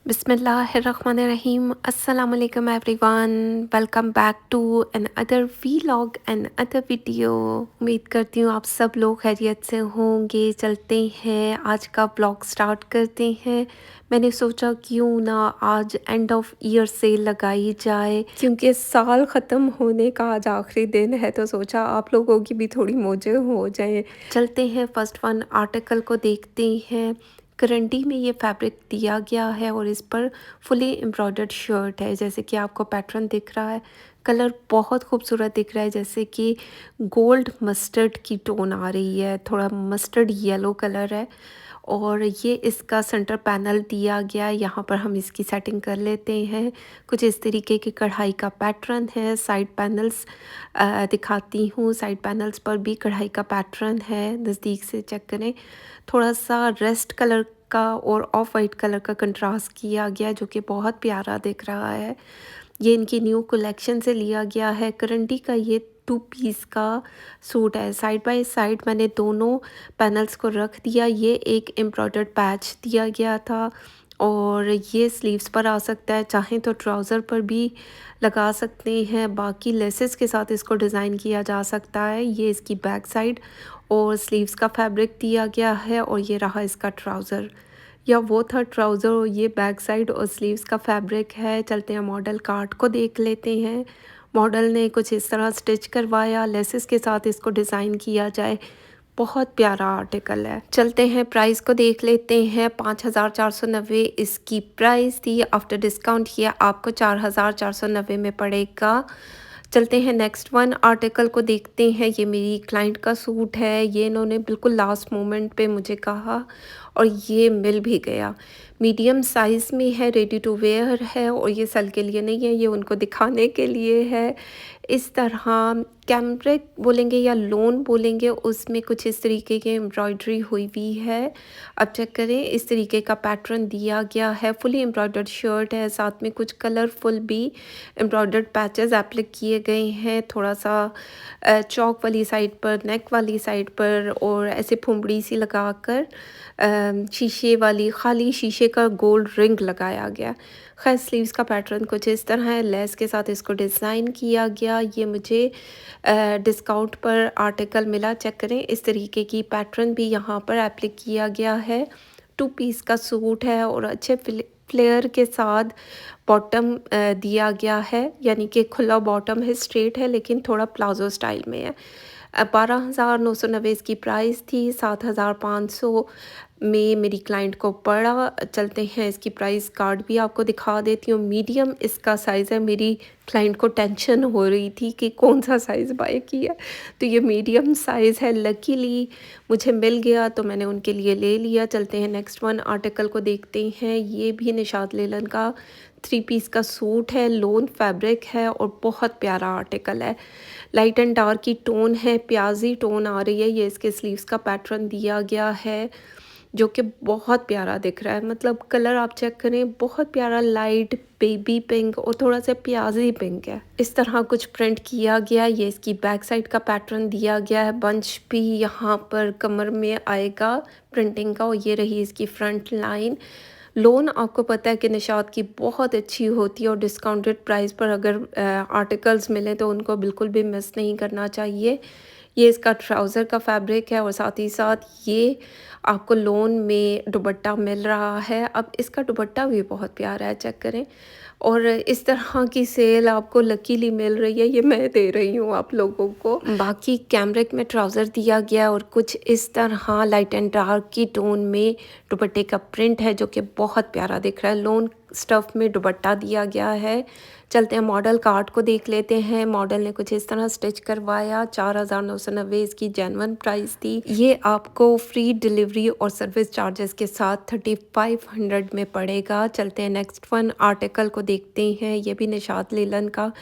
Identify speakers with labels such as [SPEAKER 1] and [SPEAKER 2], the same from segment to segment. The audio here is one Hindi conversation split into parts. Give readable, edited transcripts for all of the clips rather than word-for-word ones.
[SPEAKER 1] बिस्मिल्लाहिर्रहमानिर्रहीम अस्सलाम वालेकुम everyone. Welcome back to another vlog another video. उम्मीद करती हूँ आप सब लोग खैरियत से होंगे। चलते हैं आज का ब्लॉग स्टार्ट करते हैं। मैंने सोचा क्यों ना आज एंड ऑफ ईयर सेल लगाई जाए, क्योंकि साल ख़त्म होने का आज आखिरी दिन है, तो सोचा आप लोगों की भी थोड़ी मौजें हो जाएं। चलते हैं फर्स्ट वन आर्टिकल को देखते हैं। करंटी में ये फैब्रिक दिया गया है और इस पर फुली एम्ब्रॉयडर्ड शर्ट है। जैसे कि आपको पैटर्न दिख रहा है, कलर बहुत खूबसूरत दिख रहा है, जैसे कि गोल्ड मस्टर्ड की टोन आ रही है, थोड़ा मस्टर्ड येलो कलर है। और ये इसका सेंटर पैनल दिया गया है। यहाँ पर हम इसकी सेटिंग कर लेते हैं। कुछ इस तरीके की कढ़ाई का पैटर्न है। साइड पैनल्स दिखाती हूँ। साइड पैनल्स पर भी कढ़ाई का पैटर्न है, नज़दीक से चेक करें। थोड़ा सा रेस्ट कलर का और ऑफ वाइट कलर का कंट्रास्ट किया गया, जो कि बहुत प्यारा दिख रहा है। ये इनकी न्यू कलेक्शन से लिया गया है। करंटी का ये 2 पीस का सूट है। साइड बाय साइड मैंने दोनों पैनल्स को रख दिया। ये एक एम्ब्रॉयडर्ड पैच दिया गया था और ये स्लीव्स पर आ सकता है, चाहें तो ट्राउज़र पर भी लगा सकते हैं। बाकी लेसेस के साथ इसको डिज़ाइन किया जा सकता है। ये इसकी बैक साइड और स्लीव्स का फैब्रिक दिया गया है और ये रहा इसका ट्राउज़र, या वो था ट्राउज़र और ये बैक साइड और स्लीव्स का फैब्रिक है। चलते हैं मॉडल कार्ड को देख लेते हैं। मॉडल ने कुछ इस तरह स्टिच करवाया, लेसेस के साथ इसको डिज़ाइन किया जाए। बहुत प्यारा आर्टिकल है। चलते हैं प्राइस को देख लेते हैं। 5490 इसकी प्राइस थी। आफ्टर डिस्काउंट ये आपको 4490 में पड़ेगा। चलते हैं नेक्स्ट वन आर्टिकल को देखते हैं। ये मेरी क्लाइंट का सूट है। ये इन्होंने बिल्कुल लास्ट मोमेंट पे मुझे कहा और ये मिल भी गया। मीडियम साइज़ में है, रेडी टू वेयर है और ये सेल के लिए नहीं है, ये उनको दिखाने के लिए है। इस तरह कैमरिक बोलेंगे या लोन बोलेंगे, उसमें कुछ इस तरीके की एम्ब्रॉयडरी हुई हुई है। अब चेक करें, इस तरीके का पैटर्न दिया गया है। फुली एम्ब्रॉयडर्ड शर्ट है, साथ में कुछ कलरफुल भी एम्ब्रॉयडर्ड पैचेस एप्लिक किए गए हैं। थोड़ा सा चौक वाली साइड पर, नेक वाली साइड पर और ऐसे फुंबड़ी सी लगाकर शीशे वाली, खाली शीशे का गोल्ड रिंग लगाया गया। खैर स्लीव्स का पैटर्न कुछ इस तरह है। लेस के साथ इसको डिज़ाइन किया गया। ये मुझे डिस्काउंट पर आर्टिकल मिला। चेक करें, इस तरीके की पैटर्न भी यहाँ पर एप्लिक किया गया है। 2 पीस का सूट है और अच्छे फ्लेयर के साथ बॉटम दिया गया है, यानी कि खुला बॉटम है, स्ट्रेट है लेकिन थोड़ा प्लाजो स्टाइल में है। 12,990 इसकी प्राइस थी। 7,500 में मेरी क्लाइंट को पड़ा। चलते हैं, इसकी प्राइस कार्ड भी आपको दिखा देती हूँ। मीडियम इसका साइज़ है। मेरी क्लाइंट को टेंशन हो रही थी कि कौन सा साइज़ बाय किया, तो ये मीडियम साइज़ है। लकीली मुझे मिल गया तो मैंने उनके लिए ले लिया। चलते हैं नेक्स्ट वन आर्टिकल को देखते हैं। ये भी निशात लेलन का 3 पीस का सूट है। लोन फैब्रिक है और बहुत प्यारा आर्टिकल है। लाइट एंड डार्क की टोन है, प्याजी टोन आ रही है। ये इसके स्लीव्स का पैटर्न दिया गया है, जो कि बहुत प्यारा दिख रहा है। मतलब कलर आप चेक करें, बहुत प्यारा लाइट बेबी पिंक और थोड़ा सा प्याजी पिंक है। इस तरह कुछ प्रिंट किया गया। ये इसकी बैक साइड का पैटर्न दिया गया है। बंच भी यहाँ पर कमर में आएगा प्रिंटिंग का और ये रही इसकी फ्रंट लाइन। लोन आपको पता है कि निशात की बहुत अच्छी होती है और डिस्काउंटेड प्राइस पर अगर आर्टिकल्स मिले तो उनको बिल्कुल भी मिस नहीं करना चाहिए। ये इसका ट्राउज़र का फैब्रिक है और साथ ही साथ ये आपको लोन में दुपट्टा मिल रहा है। अब इसका दुपट्टा भी बहुत प्यारा है, चेक करें। और इस तरह की सेल आपको लकीली मिल रही है, ये मैं दे रही हूँ आप लोगों को। बाकी कैमरिक में ट्राउज़र दिया गया और कुछ इस तरह लाइट एंड डार्क की टोन में दुपट्टे का प्रिंट है, जो कि बहुत प्यारा दिख रहा है। लोन स्टफ़ में दुपट्टा दिया गया है। चलते हैं मॉडल कार्ड को देख लेते हैं। मॉडल ने कुछ इस तरह स्टिच करवाया। 4,990 इसकी जेन्युइन प्राइस थी। ये आपको फ्री डिलीवरी और सर्विस चार्जेस के साथ 3,500 में पड़ेगा। चलते हैं नेक्स्ट वन आर्टिकल को देखते हैं। ये भी निशात लेलन का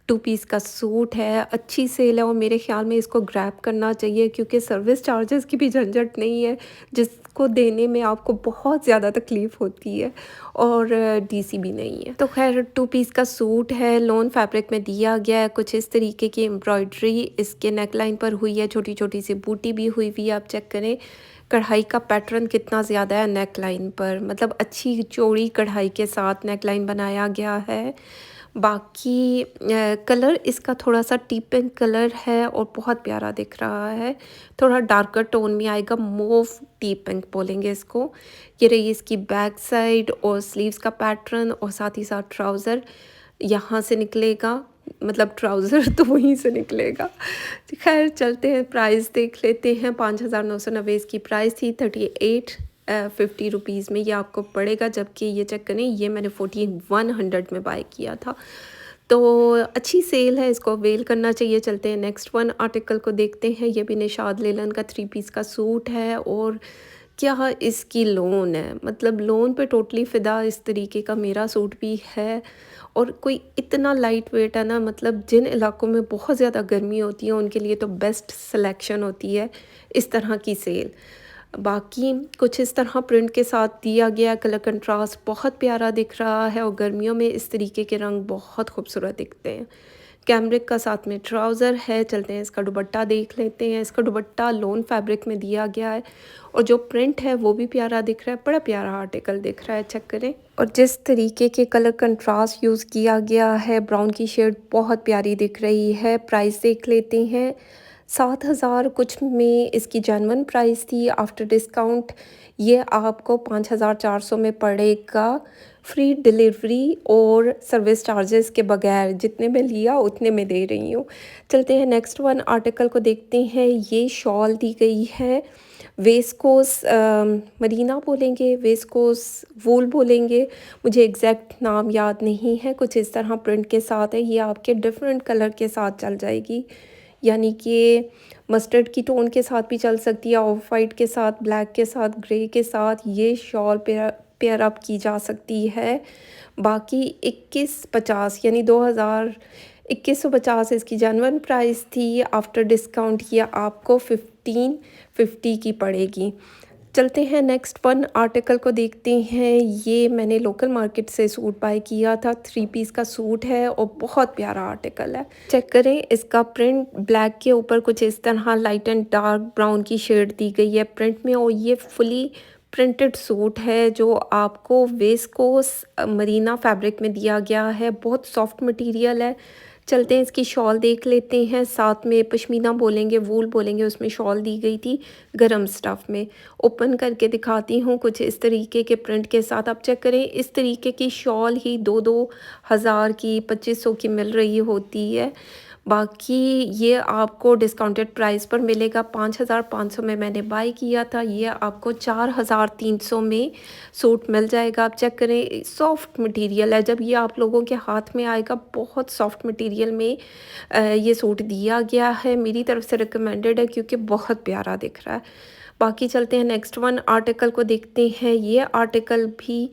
[SPEAKER 1] 2 पीस का सूट है। अच्छी सेल है और मेरे ख्याल में इसको ग्रैब करना चाहिए, क्योंकि सर्विस चार्जेस की भी झंझट नहीं है, जिसको देने में आपको बहुत ज़्यादा तकलीफ़ होती है, और डीसी भी नहीं है। तो खैर 2 पीस का सूट है, लोन फैब्रिक में दिया गया है। कुछ इस तरीके की एम्ब्रॉयडरी इसके नेक लाइन पर हुई है, छोटी छोटी सी बूटी भी हुई हुई है। आप चेक करें, कढ़ाई का पैटर्न कितना ज़्यादा है नेक लाइन पर, मतलब अच्छी चौड़ी कढ़ाई के साथ नेक लाइन बनाया गया है। बाकी कलर इसका थोड़ा-सा टी पिंक कलर है और बहुत प्यारा दिख रहा है। थोड़ा डार्कर टोन में आएगा, मोव टी पिंक बोलेंगे इसको। ये रही इसकी बैक साइड और स्लीव्स का पैटर्न और साथ ही साथ ट्राउज़र यहाँ से निकलेगा, मतलब ट्राउज़र तो वहीं से निकलेगा। खैर चलते हैं, प्राइस देख लेते हैं। 5,990 इसकी प्राइस थी। 50 रुपीज़ में ये आपको पड़ेगा, जबकि ये चेक करें, ये मैंने 14,100 में बाय किया था। तो अच्छी सेल है, इसको अवेल करना चाहिए। चलते हैं नेक्स्ट वन आर्टिकल को देखते हैं। ये भी निशाद लेलन का 3 पीस का सूट है और क्या इसकी लोन है, मतलब लोन पे टोटली फ़िदा इस तरीके का मेरा सूट भी है। और कोई इतना लाइट वेट है ना, मतलब जिन इलाकों में बहुत ज़्यादा गर्मी होती है उनके लिए तो बेस्ट सिलेक्शन होती है इस तरह की सेल। बाकी कुछ इस तरह प्रिंट के साथ दिया गया, कलर कंट्रास्ट बहुत प्यारा दिख रहा है और गर्मियों में इस तरीके के रंग बहुत खूबसूरत दिखते हैं। कैमरिक का साथ में ट्राउज़र है। चलते हैं इसका दुपट्टा देख लेते हैं। इसका दुपट्टा लोन फैब्रिक में दिया गया है और जो प्रिंट है वो भी प्यारा दिख रहा है, बड़ा प्यारा आर्टिकल दिख रहा है, चेक करें। और जिस तरीके के कलर कंट्रास्ट यूज़ किया गया है, ब्राउन की शेड बहुत प्यारी दिख रही है। प्राइस देख लेते हैं। 7,000 कुछ में इसकी जेन्युइन प्राइस थी। आफ्टर डिस्काउंट ये आपको 5,400 में पड़ेगा, फ्री डिलीवरी और सर्विस चार्जेस के बगैर। जितने में लिया उतने में दे रही हूँ। चलते हैं नेक्स्ट वन आर्टिकल को देखते हैं। ये शॉल दी गई है वेस्कोस मरीना बोलेंगे, वेस्कोस वूल बोलेंगे, मुझे एग्जैक्ट नाम याद नहीं है। कुछ इस तरह प्रिंट के साथ है। ये आपके डिफरेंट कलर के साथ चल जाएगी, यानी कि मस्टर्ड की टोन के साथ भी चल सकती है, ऑफ वाइट के साथ, ब्लैक के साथ, ग्रे के साथ ये शॉल पेयर अप की जा सकती है। बाकी 2150 यानी 2150 इसकी जेन्युइन प्राइस थी। आफ्टर डिस्काउंट ये आपको 1550 की पड़ेगी। चलते हैं नेक्स्ट वन आर्टिकल को देखते हैं। ये मैंने लोकल मार्केट से सूट बाय किया था, 3 पीस का सूट है और बहुत प्यारा आर्टिकल है। चेक करें, इसका प्रिंट ब्लैक के ऊपर कुछ इस तरह लाइट एंड डार्क ब्राउन की शेड दी गई है प्रिंट में और ये फुली प्रिंटेड सूट है जो आपको वेस्कोस मरीना फैब्रिक में दिया गया है। बहुत सॉफ्ट मटेरियल है। चलते हैं इसकी शॉल देख लेते हैं। साथ में पश्मीना बोलेंगे, वूल बोलेंगे, उसमें शॉल दी गई थी गरम स्टफ़ में। ओपन करके दिखाती हूँ कुछ इस तरीके के प्रिंट के साथ। आप चेक करें, इस तरीके की शॉल ही 2-2 हज़ार की, 2500 की मिल रही होती है। बाकी ये आपको डिस्काउंटेड प्राइस पर मिलेगा। 5,500 में मैंने बाय किया था, ये आपको 4,300 में सूट मिल जाएगा। आप चेक करें, सॉफ्ट मटेरियल है। जब ये आप लोगों के हाथ में आएगा, बहुत सॉफ्ट मटेरियल में ये सूट दिया गया है। मेरी तरफ से रिकमेंडेड है क्योंकि बहुत प्यारा दिख रहा है। बाकी चलते हैं नेक्स्ट वन आर्टिकल को देखते हैं। ये आर्टिकल भी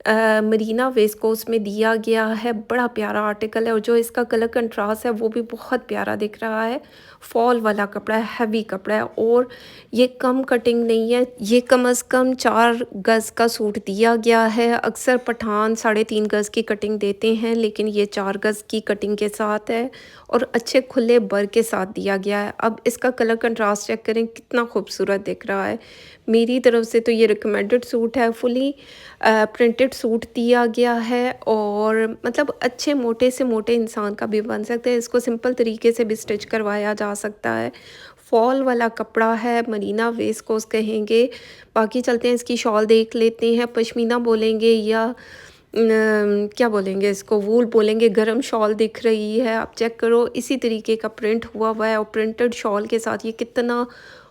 [SPEAKER 1] मरीना वेस्कोस में दिया गया है, बड़ा प्यारा आर्टिकल है और जो इसका कलर कंट्रास्ट है वो भी बहुत प्यारा दिख रहा है। फॉल वाला कपड़ा है, हैवी कपड़ा है और ये कम कटिंग नहीं है। ये कम से कम 4 गज़ का सूट दिया गया है। अक्सर पठान 3.5 गज़ की कटिंग देते हैं, लेकिन ये 4 गज़ की कटिंग के साथ है और अच्छे खुले बर के साथ दिया गया है। अब इसका कलर कंट्रास्ट चेक करें, कितना खूबसूरत दिख रहा है। मेरी तरफ से तो ये रिकमेंडेड सूट है। फुली प्रिंटेड सूट दिया गया है और मतलब अच्छे मोटे से मोटे इंसान का भी बन सकता है। इसको सिंपल तरीके से भी स्टिच करवाया जा सकता है। फॉल वाला कपड़ा है, मरीना वेस्कोस कहेंगे। बाकी चलते हैं इसकी शॉल देख लेते हैं। पश्मीना बोलेंगे या क्या बोलेंगे इसको, वूल बोलेंगे। गरम शॉल दिख रही है, आप चेक करो, इसी तरीके का प्रिंट हुआ हुआ है और प्रिंटेड शॉल के साथ ये कितना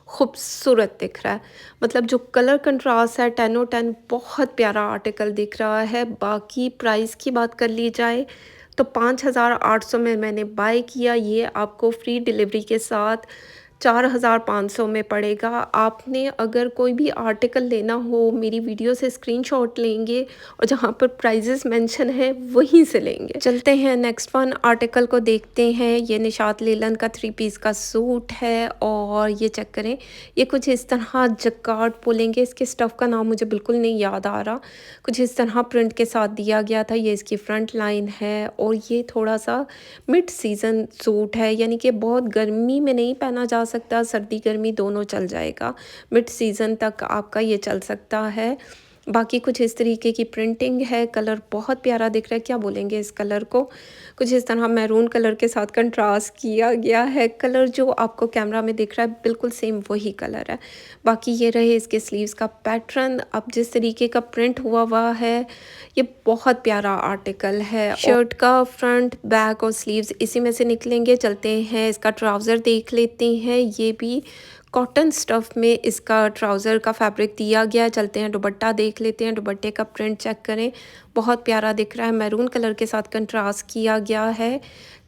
[SPEAKER 1] खूबसूरत दिख रहा है। मतलब जो कलर कंट्रास्ट है 10/10, बहुत प्यारा आर्टिकल दिख रहा है। बाकी प्राइस की बात कर ली जाए तो 5,800 में मैंने बाय किया। ये आपको फ्री डिलीवरी के साथ 4,500 में पड़ेगा। आपने अगर कोई भी आर्टिकल लेना हो, मेरी वीडियो से स्क्रीनशॉट लेंगे और जहाँ पर प्राइजेस मेंशन है वहीं से लेंगे। चलते हैं नेक्स्ट वन आर्टिकल को देखते हैं। ये निशात लेलन का 3 पीस का सूट है और ये चेक करें, ये कुछ इस तरह जकार्ड बोलेंगे, इसके स्टफ़ का नाम मुझे बिल्कुल नहीं याद आ रहा। कुछ इस तरह प्रिंट के साथ दिया गया था। ये इसकी फ्रंट लाइन है और ये थोड़ा सा मिड सीज़न सूट है, यानी कि बहुत गर्मी में नहीं पहना जा सकता, सर्दी गर्मी दोनों चल जाएगा। मिड सीज़न तक आपका ये चल सकता है। बाकी कुछ इस तरीके की प्रिंटिंग है, कलर बहुत प्यारा दिख रहा है, क्या बोलेंगे इस कलर को? कुछ इस तरह मैरून कलर के साथ कंट्रास्ट किया गया है। कलर जो आपको कैमरा में दिख रहा है बिल्कुल सेम वही कलर है। बाकी ये रहे इसके स्लीव्स का पैटर्न। अब जिस तरीके का प्रिंट हुआ है, ये बहुत प्यारा आर्टिकल है। शर्ट का फ्रंट, बैक और स्लीव्स इसी में से निकलेंगे। चलते हैं इसका ट्राउज़र देख लेते हैं। ये भी कॉटन स्टफ़ में इसका ट्राउज़र का फैब्रिक दिया गया है। चलते हैं दुपट्टा देख लेते हैं। दुपट्टे का प्रिंट चेक करें, बहुत प्यारा दिख रहा है। मैरून कलर के साथ कंट्रास्ट किया गया है।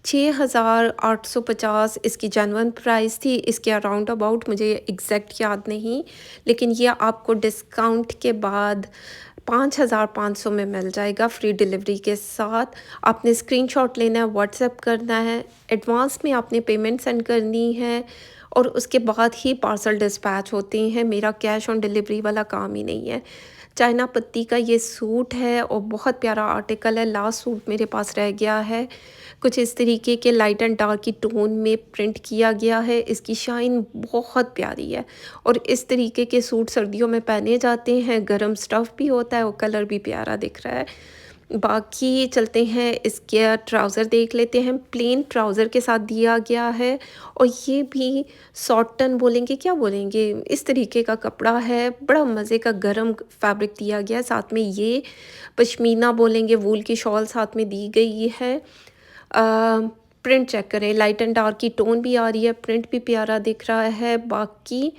[SPEAKER 1] 6850 इसकी जेन्युइन प्राइस थी। इसके अराउंड अबाउट मुझे एग्जैक्ट याद नहीं, लेकिन ये आपको डिस्काउंट के बाद 5500 में मिल जाएगा फ्री डिलीवरी के साथ। आपने स्क्रीनशॉट लेना है, व्हाट्सएप करना है, एडवांस में आपने पेमेंट सेंड करनी है और उसके बाद ही पार्सल डिस्पैच होते हैं। मेरा कैश ऑन डिलीवरी वाला काम ही नहीं है। चाइना पत्ती का ये सूट है और बहुत प्यारा आर्टिकल है। लास्ट सूट मेरे पास रह गया है। कुछ इस तरीके के लाइट एंड डार्क की टोन में प्रिंट किया गया है। इसकी शाइन बहुत प्यारी है और इस तरीके के सूट सर्दियों में पहने जाते हैं। गर्म स्टफ़ भी होता है और कलर भी प्यारा दिख रहा है। बाकी चलते हैं इसके ट्राउज़र देख लेते हैं। प्लेन ट्राउज़र के साथ दिया गया है और ये भी सॉटन बोलेंगे, क्या बोलेंगे, इस तरीके का कपड़ा है। बड़ा मज़े का गर्म फैब्रिक दिया गया है। साथ में ये पश्मीना बोलेंगे, वूल की शॉल साथ में दी गई है। प्रिंट चेक करें, लाइट एंड डार्क की टोन भी आ रही है, प्रिंट भी प्यारा दिख रहा है। बाकी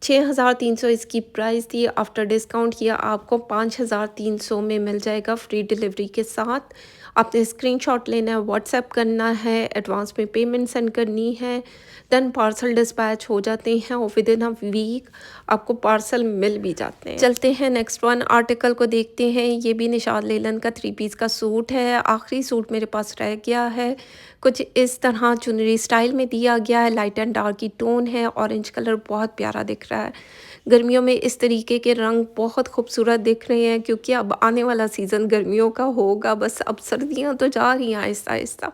[SPEAKER 1] 6300 इसकी प्राइस थी। आफ्टर डिस्काउंट किया आपको 5300 में मिल जाएगा फ्री डिलीवरी के साथ। आपने स्क्रीनशॉट लेना है, व्हाट्सएप करना है, एडवांस में पेमेंट सेंड करनी है, देन पार्सल डिस्पैच हो जाते हैं और विद इन अ वीक आपको पार्सल मिल भी जाते हैं। चलते हैं नेक्स्ट वन आर्टिकल को देखते हैं। ये भी निशाद लेलन का 3 पीस का सूट है। आखिरी सूट मेरे पास रह गया है। कुछ इस तरह चुनरी स्टाइल में दिया गया है। लाइट एंड डार्क की टोन है। ऑरेंज कलर बहुत प्यारा दिख रहा है। गर्मियों में इस तरीके के रंग बहुत खूबसूरत दिख रहे हैं क्योंकि अब आने वाला सीज़न गर्मियों का होगा। बस अब सर्दियां तो जा रही हैं आहिस्ता आहिस्ता।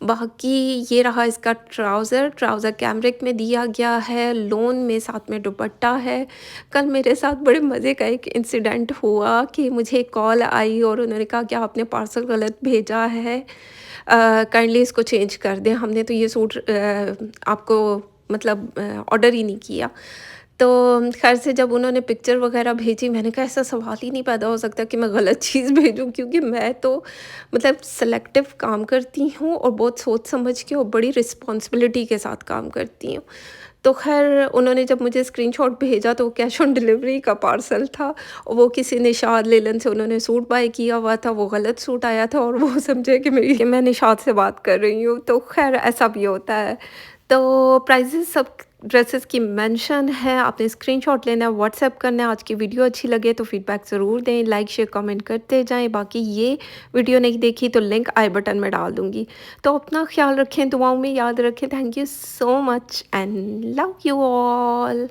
[SPEAKER 1] बाकी ये रहा इसका ट्राउज़र कैमरिक में दिया गया है, लोन में, साथ में दुपट्टा है। कल मेरे साथ बड़े मज़े का एक इंसिडेंट हुआ कि मुझे कॉल आई और उन्होंने कहा कि आपने पार्सल गलत भेजा है, काइंडली इसको चेंज कर दें। हमने तो ये सूट आपको मतलब ऑर्डर ही नहीं किया। तो ख़ैर से जब उन्होंने पिक्चर वग़ैरह भेजी, मैंने कहा ऐसा सवाल ही नहीं पैदा हो सकता कि मैं गलत चीज़ भेजूँ, क्योंकि मैं तो मतलब सेलेक्टिव काम करती हूँ और बहुत सोच समझ के और बड़ी रिस्पॉन्सिबिलिटी के साथ काम करती हूँ। तो ख़ैर उन्होंने जब मुझे स्क्रीनशॉट भेजा तो कैश ऑन डिलीवरी का पार्सल था और वो किसी निशाद लेलन से उन्होंने सूट बाय किया हुआ था। वो गलत सूट आया था और वो समझे कि मैं निशाद से बात कर रही हूँ। तो ख़ैर ऐसा भी होता है। तो प्राइसेस सब ड्रेसेस की मेंशन है। आपने स्क्रीनशॉट लेना है, व्हाट्सएप करना है। आज की वीडियो अच्छी लगे तो फीडबैक ज़रूर दें, लाइक शेयर कमेंट करते जाएं। बाकी ये वीडियो नहीं देखी तो लिंक आई बटन में डाल दूँगी। तो अपना ख्याल रखें, दुआओं में याद रखें। Thank you so much and love you all.